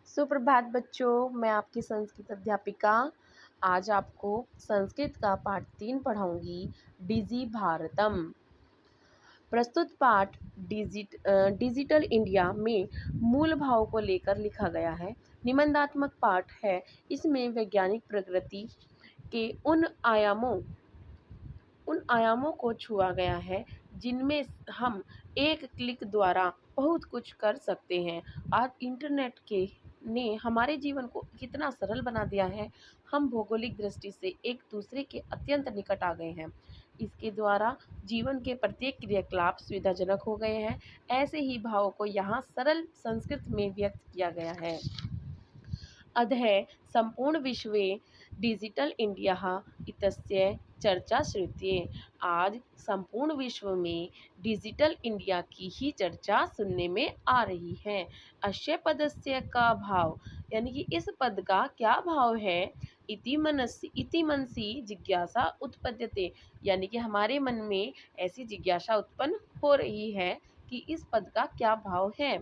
सुप्रभात बच्चों, मैं आपकी संस्कृत अध्यापिका आज आपको संस्कृत का पाठ 3 पढ़ाऊंगी। डिजी भारतम। प्रस्तुत पाठ डिजिटल इंडिया में मूल भाव को लेकर लिखा गया है। निबंधात्मक पाठ है। इसमें वैज्ञानिक प्रगति के उन आयामों को छुआ गया है जिनमें हम एक क्लिक द्वारा बहुत कुछ कर सकते हैं। आज इंटरनेट के ने हमारे जीवन को कितना सरल बना दिया है। हम भौगोलिक दृष्टि से एक दूसरे के अत्यंत निकट आ गए हैं। इसके द्वारा जीवन के प्रत्येक क्रियाकलाप सुविधाजनक हो गए हैं। ऐसे ही भावों को यहाँ सरल संस्कृत में व्यक्त किया गया है। अतः संपूर्ण विश्वे डिजिटल इंडिया इत्यस्य चर्चा श्रूयते। आज संपूर्ण विश्व में डिजिटल इंडिया की ही चर्चा सुनने में आ रही है। अस्य पदस्य का भाव यानी कि इस पद का क्या भाव है। इति मनसि जिज्ञासा उत्पद्यते यानी कि हमारे मन में ऐसी जिज्ञासा उत्पन्न हो रही है कि इस पद का क्या भाव है।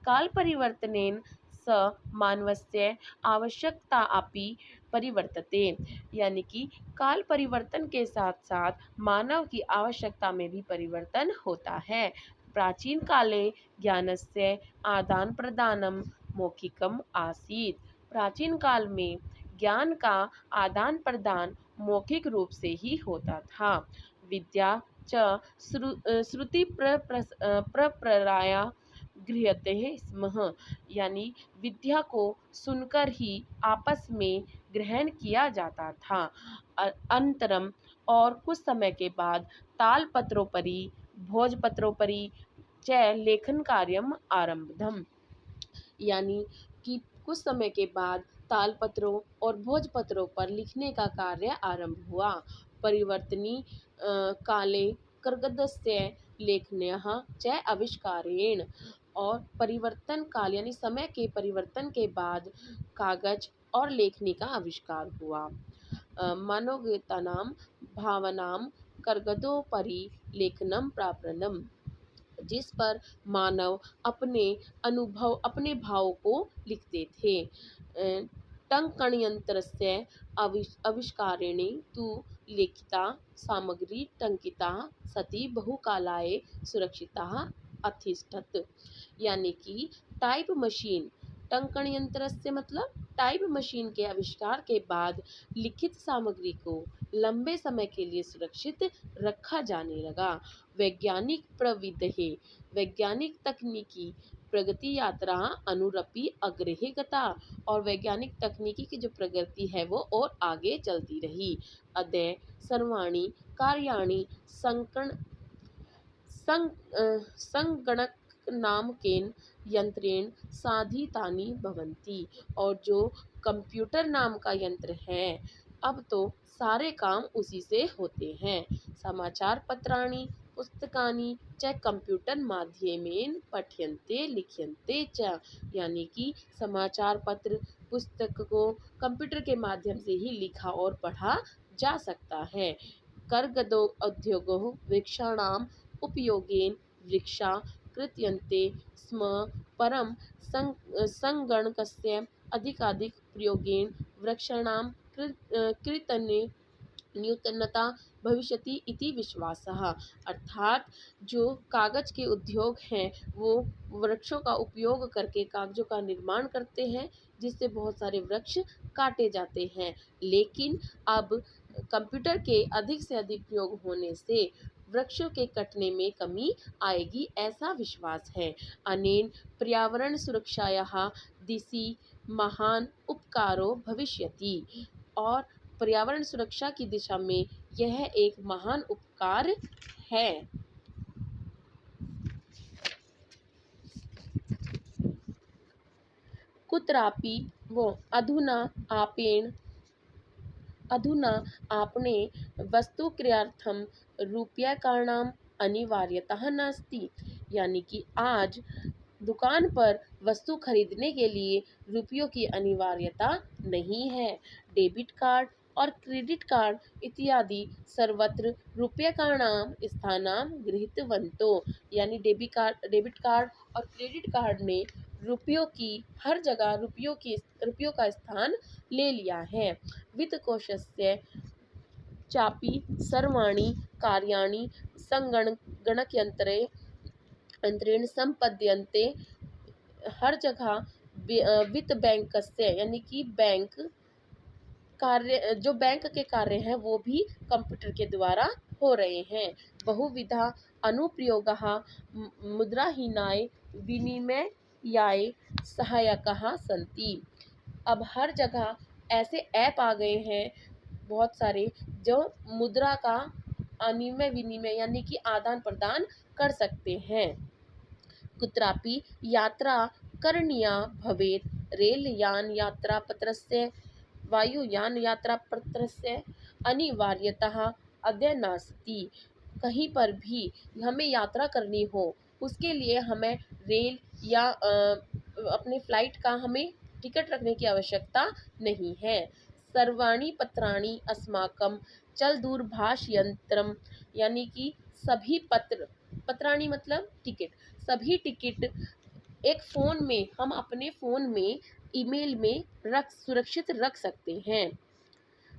काल परिवर्तनेन स मानवस्य आवश्यकता अपि परिवर्तते यानी कि काल परिवर्तन के साथ साथ मानव की आवश्यकता में भी परिवर्तन होता है। प्राचीन काले ज्ञानस्य आदान प्रदानम मौखिकम आसीत्। प्राचीन काल में ज्ञान का आदान प्रदान मौखिक रूप से ही होता था। विद्या च श्रुति प्रपराया गृह्यते स्म यानी विद्या को सुनकर ही आपस में ग्रहण किया जाता था। अंतरम और कुछ समय के बाद तालपत्रोपरि भोजपत्रोपरि च लेखन कार्यम आरब्धम यानी कि कुछ समय के बाद तालपत्रों और भोजपत्रों पर लिखने का कार्य आरंभ हुआ। परिवर्तनी काले कर्गदस्य लेखन्यः च आविष्कारेण और परिवर्तन काल यानी समय के परिवर्तन के बाद कागज और लेखनी का आविष्कार हुआ। मनोगतानां भावनां कर्गदोपरि लेखनम प्राप्तम जिस पर मानव अपने भाव को लिखते थे। टंकणयंत्रस्य आविष्कारेण तु लिखिता सामग्री टंकिता सती बहुकालाय सुरक्षिता अतिष्ठत यानी कि टाइप मशीन टंकण यंत्र से मतलब टाइप मशीन के आविष्कार के बाद लिखित सामग्री को लंबे समय के लिए सुरक्षित रखा जाने लगा। वैज्ञानिक प्रविधि वैज्ञानिक तकनीकी प्रगति यात्रा अनुरपि अग्रे गता और वैज्ञानिक तकनीकी की जो प्रगति है वो और आगे चलती रही। अद्य सर्वाणि कार्याणि संगणक नामकेन यंत्रेण साधितानि भवन्ति और जो कंप्यूटर नाम का यंत्र है अब तो सारे काम उसी से होते हैं। समाचार पत्राणि पुस्तकानि च कंप्यूटर माध्यमेन पठ्यन्ते लिख्यन्ते च यानी कि समाचार पत्र पुस्तक को कंप्यूटर के माध्यम से ही लिखा और पढ़ा जा सकता है। कर्गदो उद्योगो वृक्षाणाम उपयोगेन वृक्षा कृत्यन्ते स्म परम संगणकस्य अधिकाधिक प्रयोगेन वृक्षाणां कृतने न्यूनता भविष्यति इति विश्वासः। अर्थात जो कागज के उद्योग हैं वो वृक्षों का उपयोग करके कागजों का निर्माण करते हैं जिससे बहुत सारे वृक्ष काटे जाते हैं। लेकिन अब कंप्यूटर के अधिक से अधिक प्रयोग होने से वृक्षों के कटने में कमी आएगी ऐसा विश्वास है। अनेन पर्यावरण सुरक्षायाः दिशि महान उपकारो भविष्यति और पर्यावरण सुरक्षा की दिशा में यह एक महान उपकार है। कुत्रापि वो अधुना आपने वस्तुक्रयार्थं रूप्यकाणाम् अनिवार्यता नास्ति यानी कि आज दुकान पर वस्तु खरीदने के लिए रुपयों की अनिवार्यता नहीं है। डेबिट कार्ड और क्रेडिट कार्ड इत्यादि सर्वत्र रूप्यकाणां स्थानं गृहीतवन्तो यानी डेबिट कार्ड और क्रेडिट कार्ड ने हर जगह रुपयों का स्थान ले लिया है। वित्तकोशस्य चापि सर्वाणि कार्याणि संगणकयंत्रे यंत्रेण संपद्यन्ते। हर जगह वित्त बैंकस्य यानी कि बैंक के कार्य हैं वो भी कंप्यूटर के द्वारा हो रहे हैं। बहुविधा अनुप्रयोगः मुद्राहीनाय विनिमयाय सहायकः सन्ति। अब हर जगह ऐसे ऐप आ गए हैं बहुत सारे जो मुद्रा का अनिमय विनिमय यानी कि आदान प्रदान कर सकते हैं। कुत्रापि यात्रा करणीया भवेत् रेलयान यात्रापत्रस्य वायुयान यात्रापत्रस्य अनिवार्यतः अद्य नास्ति। कहीं पर भी हमें यात्रा करनी हो उसके लिए हमें रेल या अपने फ्लाइट का हमें टिकट रखने की आवश्यकता नहीं है। सर्वाणि पत्राणि अस्माकं चल दूरभाष यंत्रम यानी कि सभी पत्राणि मतलब टिकट, सभी टिकट एक फ़ोन में हम अपने फ़ोन में ईमेल में सुरक्षित रख सकते हैं।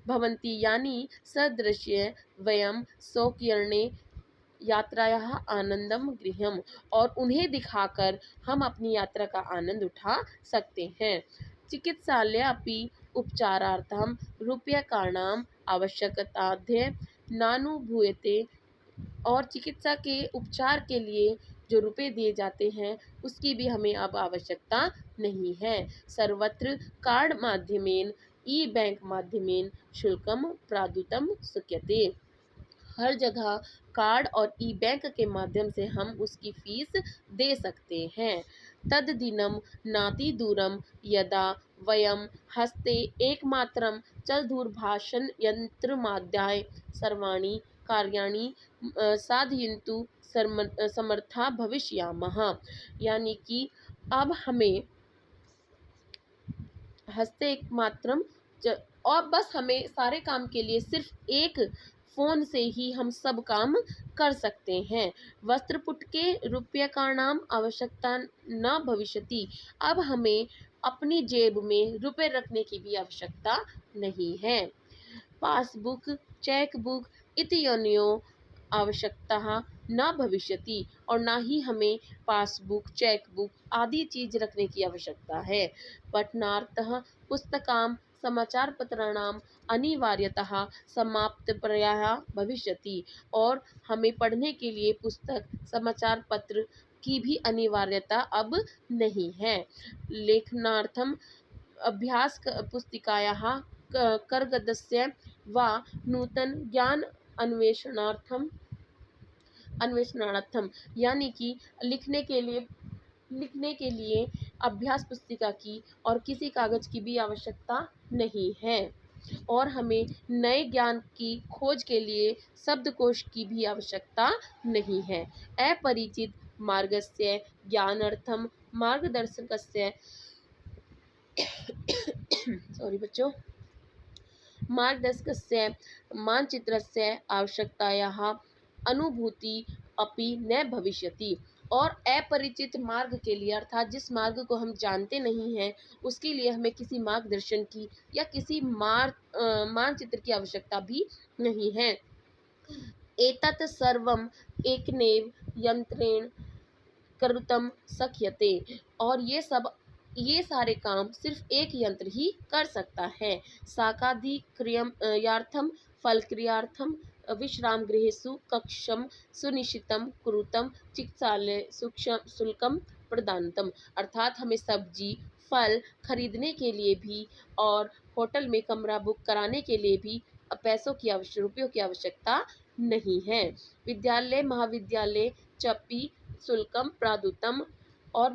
भवन्ति यानी सदृश्य वयम स्वकीर्णे यात्रायाः आनंदम गृहम और उन्हें दिखाकर हम अपनी यात्रा का आनंद उठा सकते हैं। चिकित्सालय अपि उपचारार्थम रूप्यकाणाम आवश्यकताद्य नानुभूयते और चिकित्सा के उपचार के लिए जो रुपए दिए जाते हैं उसकी भी हमें अब आवश्यकता नहीं है। सर्वत्र कार्ड माध्यमेन ई बैंक माध्यमेन शुल्कम प्रादुतम शक्यते। हर जगह कार्ड और ई बैंक के माध्यम से हम उसकी फीस दे सकते हैं। तद्दिनं नाति दूरम यदा वयम हस्ते एकमात्रं चलदूरभाषं यन्त्रमादाय सर्वाणि कार्याणि साधयितुं समर्था भविष्यामः। यानी कि अब हमें हस्ते एकमात्रम और बस हमें सारे काम के लिए सिर्फ एक फ़ोन से ही हम सब काम कर सकते हैं। वस्त्रपुट के रूप्यकाणाम आवश्यकता न भविष्यति। अब हमें अपनी जेब में रुपए रखने की भी आवश्यकता नहीं है। पासबुक चेकबुक इत्यनयोः आवश्यकता न भविष्यति और ना ही हमें पासबुक चेकबुक आदि चीज रखने की आवश्यकता है। पठनार्थः पुस्तकां समाचारपत्राणाम् अनिवार्यतः समाप्तप्रायः भविष्यति और हमें पढ़ने के लिए पुस्तक समाचार पत्र की भी अनिवार्यता अब नहीं है। लेखनार्थम अभ्यास पुस्तिकायाः कर्गदस्य वा नूतन ज्ञान अन्वेषणार्थम यानी कि लिखने के लिए अभ्यास पुस्तिका की और किसी कागज की भी आवश्यकता नहीं है और हमें नए ज्ञान की खोज के लिए शब्दकोश की भी आवश्यकता नहीं है। अपरिचित मार्गस्य ज्ञानार्थम मार्गदर्शकस्य सॉरी बच्चों मार्गदर्शकस्य मानचित्रस्य आवश्यकतायाः अनुभूति अपि न भविष्यति और अपरिचित मार्ग के लिए अर्थात जिस मार्ग को हम जानते नहीं हैं उसके लिए हमें किसी मार्गदर्शन की या किसी मानचित्र की आवश्यकता भी नहीं है। एतत् सर्वम् एकनेव यंत्रेण कर्तुं शक्यते और ये सारे काम सिर्फ एक यंत्र ही कर सकता है। साकादिक्रियार्थं फलक्रियार्थं विश्राम गृहेषु कक्षं सुनिश्चितं कुरुतं चिकित्सालय शुल्कं प्रदानतम अर्थात हमें सब्जी फल खरीदने के लिए भी और होटल में कमरा बुक कराने के लिए भी रुपयों की आवश्यकता नहीं है। विद्यालय महाविद्यालय चपि शुल्कम प्रादुतम और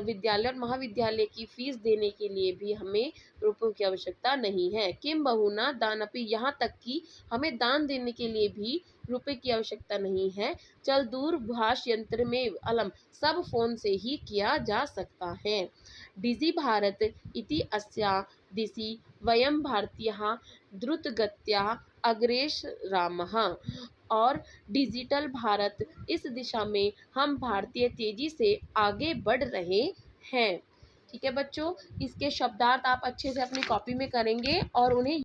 विद्यालय और महाविद्यालय की फीस देने के लिए भी हमें रुपयों की आवश्यकता नहीं है। किम बहुना दानपि यहाँ तक कि हमें दान देने के लिए भी रुपए की आवश्यकता नहीं है। चल दूरभाष यंत्र में अलम सब फोन से ही किया जा सकता है। डिजी भारत इति अस्या दिशि वयम भारतीयः द्रुतगत्या अग्रेसरामः और डिजिटल भारत इस दिशा में हम भारतीय तेजी से आगे बढ़ रहे हैं। ठीक है बच्चों, इसके शब्दार्थ आप अच्छे से अपनी कॉपी में करेंगे और उन्हें